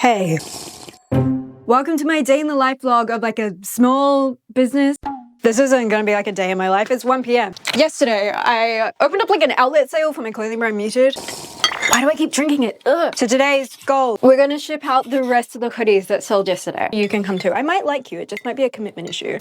Hey, welcome to my day in the life vlog of like a small business. This isn't gonna be like a day in my life. It's 1 p.m. Yesterday, I opened up like an outlet sale for my clothing brand Muted. Why do I keep drinking it? Ugh. So today's goal, we're gonna ship out the rest of the hoodies that sold yesterday. You can come too. I might like you, it just might be a commitment issue.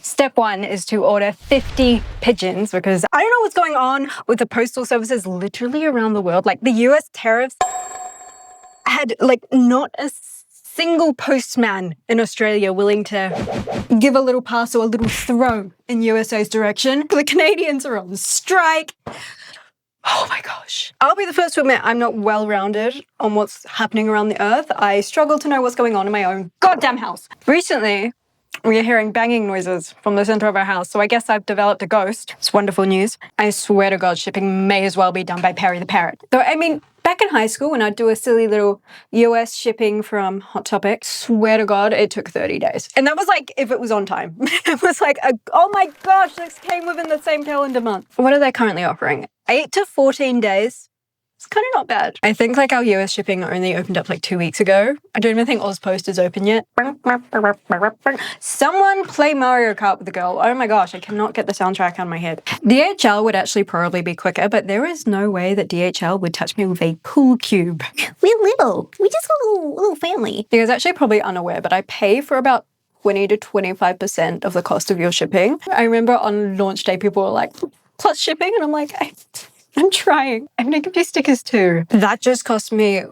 Step one is to order 50 pigeons because I don't know what's going on with the postal services literally around the world. Like the US tariffs had like not a single postman in Australia willing to give a little parcel, a little throw in USA's direction. The Canadians are on strike. Oh my gosh. I'll be the first to admit I'm not well-rounded on what's happening around the earth. I struggle to know what's going on in my own goddamn house. Recently, we are hearing banging noises from the center of our house, so I guess I've developed a ghost. It's wonderful news. I swear to God, shipping may as well be done by Perry the Parrot. Though, I mean, back in high school when I'd do a silly little US shipping from Hot Topic, swear to God, it took 30 days. And that was like, if it was on time. It was like, oh my gosh, this came within the same calendar month. What are they currently offering? 8 to 14 days. It's kind of not bad. I think like our US shipping only opened up like 2 weeks ago. I don't even think Ozpost is open yet. Someone play Mario Kart with the girl. Oh my gosh, I cannot get the soundtrack out of my head. DHL would actually probably be quicker, but there is no way that DHL would touch me with a pool cube. We're little. We just got a little family. You guys are actually probably unaware, but I pay for about 20 to 25% of the cost of your shipping. I remember on launch day, people were like, plus shipping, and I'm like, I'm trying. I'm gonna give you stickers too. That just cost me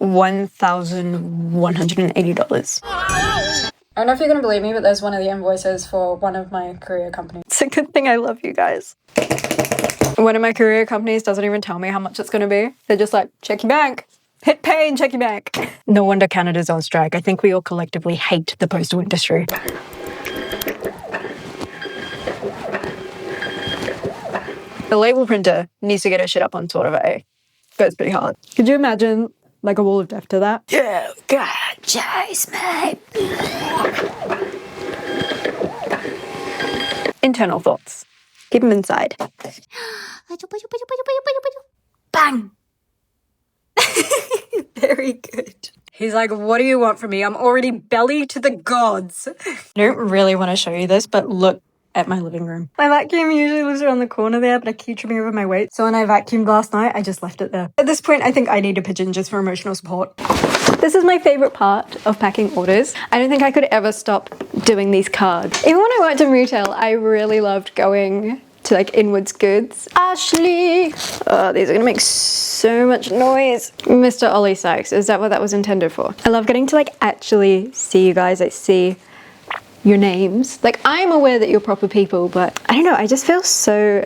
$1,180. I don't know if you're gonna believe me, but there's one of the invoices for one of my courier companies. It's a good thing I love you guys. One of my courier companies doesn't even tell me how much it's gonna be. They're just like, check your bank. Hit pay and check your bank. No wonder Canada's on strike. I think we all collectively hate the postal industry. The label printer needs to get her shit up on sort of a. Goes pretty hard. Could you imagine like a wall of death to that? Oh God, chase me. Internal thoughts. Keep them inside. Bang. Very good. He's like, what do you want from me? I'm already belly to the gods. I don't really want to show you this, but look at my living room. My vacuum usually lives around the corner there, but I keep tripping over my weight. So when I vacuumed last night, I just left it there. At this point, I think I need a pigeon just for emotional support. This is my favorite part of packing orders. I don't think I could ever stop doing these cards. Even when I worked in retail, I really loved going to like Inwards Goods. Ashley! Oh, these are gonna make so much noise. Mr. Ollie Sykes, is that what that was intended for? I love getting to like actually see you guys, like see your names. Like I'm aware that you're proper people, but I don't know, I just feel so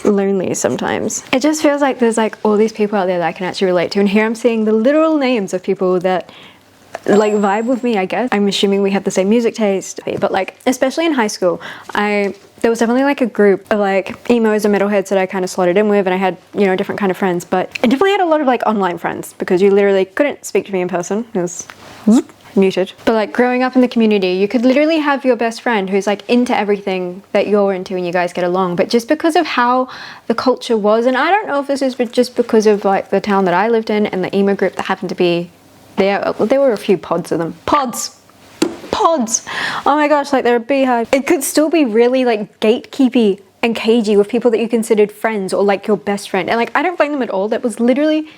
lonely sometimes. It just feels like there's like all these people out there that I can actually relate to, and here I'm seeing the literal names of people that like vibe with me, I guess. I'm assuming we have the same music taste, but like especially in high school, there was definitely like a group of like emos and metalheads that I kind of slotted in with, and I had, you know, different kind of friends, but I definitely had a lot of like online friends because you literally couldn't speak to me in person. It was muted. But like growing up in the community, you could literally have your best friend who's like into everything that you're into and you guys get along, but just because of how the culture was, and I don't know if this is just because of like the town that I lived in and the emo group that happened to be there were a few pods of them. Pods! Oh my gosh, like they're a beehive. It could still be really like gatekeepy and cagey with people that you considered friends or like your best friend, and like I don't blame them at all. That was literally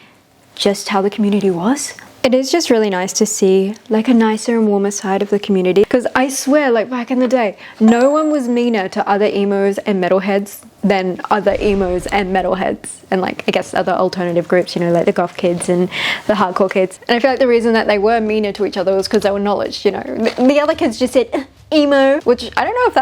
just how the community was. It is just really nice to see like a nicer and warmer side of the community, because I swear like back in the day no one was meaner to other emos and metalheads than other emos and metalheads and like I guess other alternative groups, you know, like the goth kids and the hardcore kids. And I feel like the reason that they were meaner to each other was because they were knowledge, you know. The other kids just said emo, which I don't know if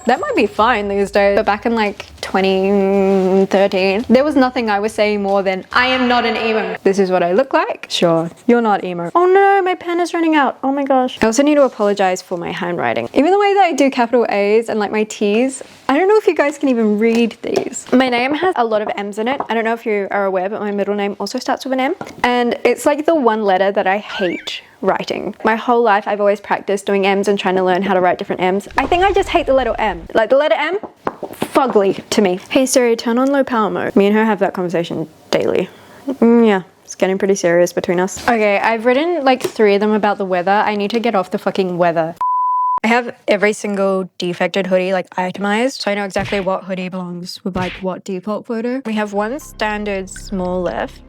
that might be fine these days, but back in like 2013 there was nothing I was saying more than I am not an emo. This is what I look like. Sure, you're not emo. Oh no, my pen is running out. Oh my gosh. I also need to apologize for my handwriting. Even the way that I do capital A's and like my T's, I don't know if you guys can even read these. My name has a lot of M's in it. I don't know if you are aware, but my middle name also starts with an M, and it's like the one letter that I hate writing. My whole life I've always practiced doing M's and trying to learn how to write different M's. I think I just hate the letter M. Like the letter M, fugly to me. Hey Siri, turn on low power mode. Me and her have that conversation daily. Yeah, It's getting pretty serious between us. Okay, I've written like 3 of them about the weather. I need to get off the fucking weather. I have every single defected hoodie like itemized, so I know exactly what hoodie belongs with like what default photo. We have 1 standard small left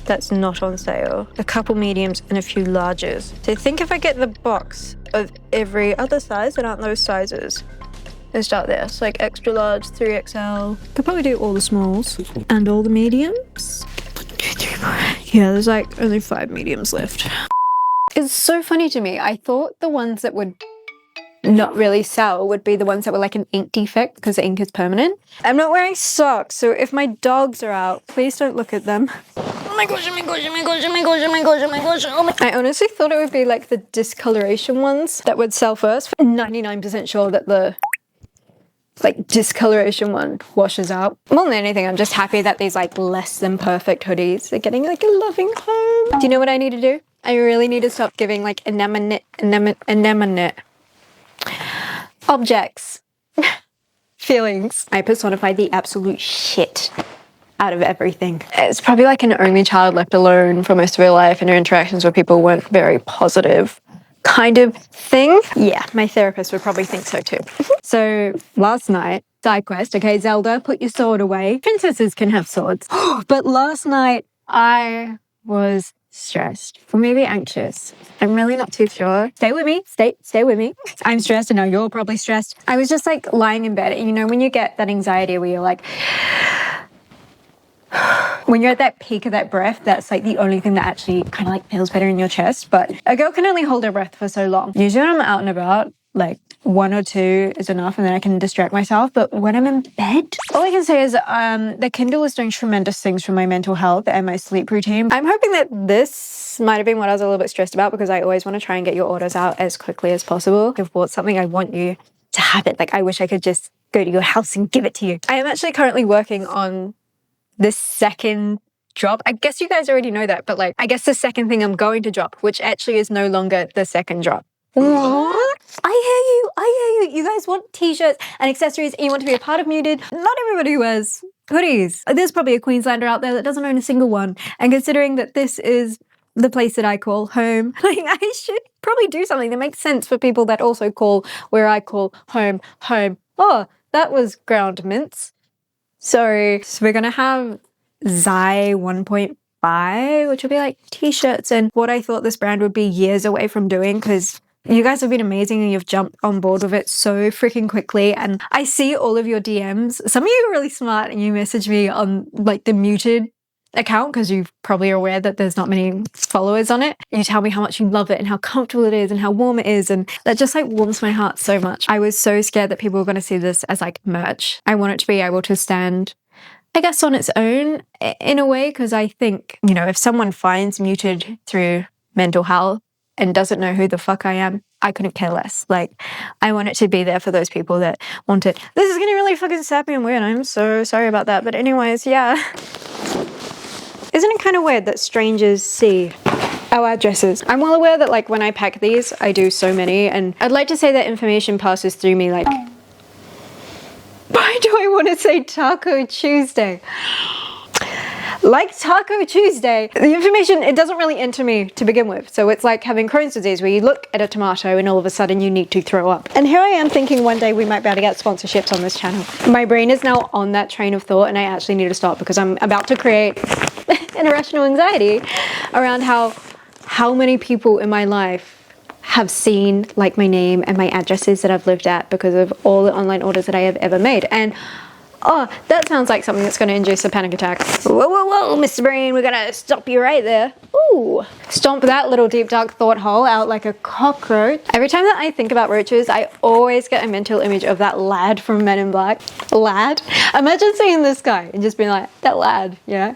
that's not on sale, a couple mediums and a few larges. So I think if I get the box of every other size that aren't those sizes, let's start there. So like extra large, 3XL. Could probably do all the smalls and all the mediums. 1, 2, 3, 4. Yeah, there's like only 5 mediums left. It's so funny to me. I thought the ones that would not really sell would be the ones that were like an ink defect because the ink is permanent. I'm not wearing socks, so if my dogs are out, please don't look at them. Oh my gosh, oh my gosh, oh my gosh, oh my gosh, oh my gosh, oh my gosh, oh my... I honestly thought it would be like the discoloration ones that would sell first. I'm 99% sure that the like discoloration one washes out. More than anything, I'm just happy that these like less than perfect hoodies are getting like a loving home. Do you know what I need to do? I really need to stop giving like inanimate objects feelings. I personify the absolute shit out of everything. It's probably like an only child left alone for most of her life and her interactions with people weren't very positive kind of thing. Yeah, my therapist would probably think so too. So last night, side quest, okay, Zelda, put your sword away. Princesses can have swords. But last night I was stressed or maybe anxious. I'm really not too sure. Stay with me. Stay with me. I'm stressed and now you're probably stressed. I was just like lying in bed. You know, when you get that anxiety where you're like, when you're at that peak of that breath, that's like the only thing that actually kind of like feels better in your chest. But a girl can only hold her breath for so long. Usually when I'm out and about, like 1 or 2 is enough and then I can distract myself. But when I'm in bed, all I can say is the Kindle is doing tremendous things for my mental health and my sleep routine. I'm hoping that this might have been what I was a little bit stressed about because I always want to try and get your orders out as quickly as possible. If you've bought something, I want you to have it. Like I wish I could just go to your house and give it to you. I am actually currently working on the second drop. I guess you guys already know that, but like, I guess the second thing I'm going to drop, which actually is no longer the second drop. What? I hear you. You guys want t-shirts and accessories and you want to be a part of Muted. Not everybody wears hoodies. There's probably a Queenslander out there that doesn't own a single one. And considering that this is the place that I call home, like I should probably do something that makes sense for people that also call where I call home, home. Oh, that was ground mince. So we're going to have Zai 1.5, which will be like t-shirts and what I thought this brand would be years away from doing because you guys have been amazing and you've jumped on board with it so freaking quickly. And I see all of your DMs. Some of you are really smart and you message me on like the Muted account because you probably are aware that there's not many followers on it. You tell me how much you love it and how comfortable it is and how warm it is, and that just like warms my heart so much. I was so scared that people were going to see this as like merch. I want it to be able to stand, I guess, on its own in a way, because I think, you know, if someone finds Muted through mental health and doesn't know who the fuck I am, I couldn't care less. Like, I want it to be there for those people that want it. This is getting really fucking sappy and weird. I'm so sorry about that. But anyways, yeah. Isn't it kind of weird that strangers see our addresses? I'm well aware that like when I pack these, I do so many, and I'd like to say that information passes through me like, why do I want to say Taco Tuesday? Like Taco Tuesday, the information, it doesn't really enter me to begin with. So it's like having Crohn's disease where you look at a tomato and all of a sudden you need to throw up. And here I am thinking one day we might be able to get sponsorships on this channel. My brain is now on that train of thought and I actually need to stop because I'm about to create an irrational anxiety around how many people in my life have seen like my name and my addresses that I've lived at because of all the online orders that I have ever made. And oh, that sounds like something that's going to induce a panic attack. Whoa, whoa, whoa, Mr. Brain, we're going to stop you right there. Ooh. Stomp that little deep dark thought hole out like a cockroach. Every time that I think about roaches, I always get a mental image of that lad from Men in Black. Lad? Imagine seeing this guy and just being like, that lad, yeah?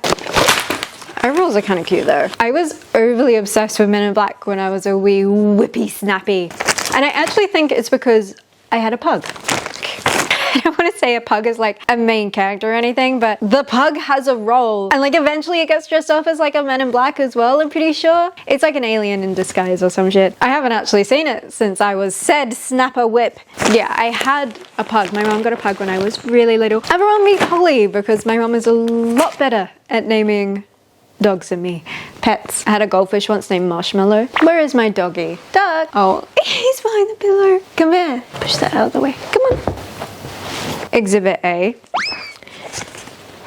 Overalls are kind of cute though. I was overly obsessed with Men in Black when I was a wee whippy snappy. And I actually think it's because I had a pug. I don't want to say a pug is like a main character or anything, but the pug has a role. And like eventually it gets dressed up as like a Men in Black as well, I'm pretty sure. It's like an alien in disguise or some shit. I haven't actually seen it since I was said snapper whip. Yeah, I had a pug. My mom got a pug when I was really little. Everyone meet Holly because my mom is a lot better at naming Dogs and me. Pets. I had a goldfish once named Marshmallow. Where is my doggy? Duck! Oh, he's behind the pillow. Come here. Push that out of the way. Come on. Exhibit A.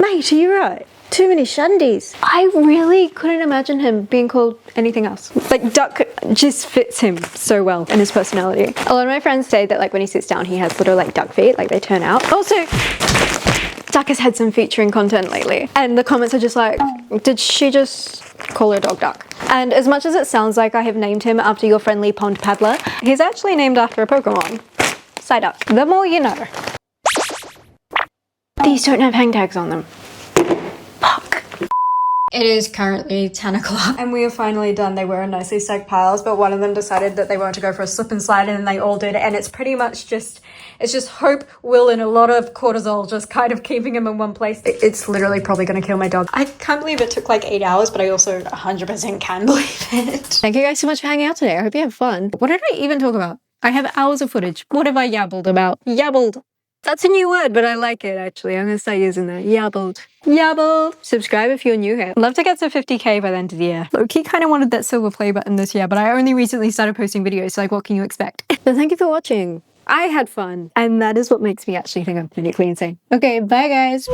Mate, are you right? Too many shandies. I really couldn't imagine him being called anything else. Like, Duck just fits him so well and his personality. A lot of my friends say that like when he sits down, he has little like duck feet, like they turn out. Also, Duck has had some featuring content lately, and the comments are just like, did she just call her dog Duck? And as much as it sounds like I have named him after your friendly pond paddler, he's actually named after a Pokemon. Psyduck. The more you know. These don't have hang tags on them. Fuck. It is currently 10 o'clock and we are finally done. They were in nicely stacked piles, but one of them decided that they wanted to go for a slip and slide, and then they all did, and it's pretty much just, it's just hope, will, and a lot of cortisol just kind of keeping him in one place. It's literally probably going to kill my dog. I can't believe it took like 8 hours, but I also 100% can believe it. Thank you guys so much for hanging out today. I hope you have fun. What did I even talk about? I have hours of footage. What have I yabbled about? Yabbled. That's a new word, but I like it actually. I'm gonna start using that. Yabbled. Yabbled. Subscribe if you're new here. Love to get to 50k by the end of the year. Low-key kind of wanted that silver play button this year, but I only recently started posting videos, so like what can you expect? But thank you for watching. I had fun, and that is what makes me actually think I'm clinically insane. Okay, bye guys.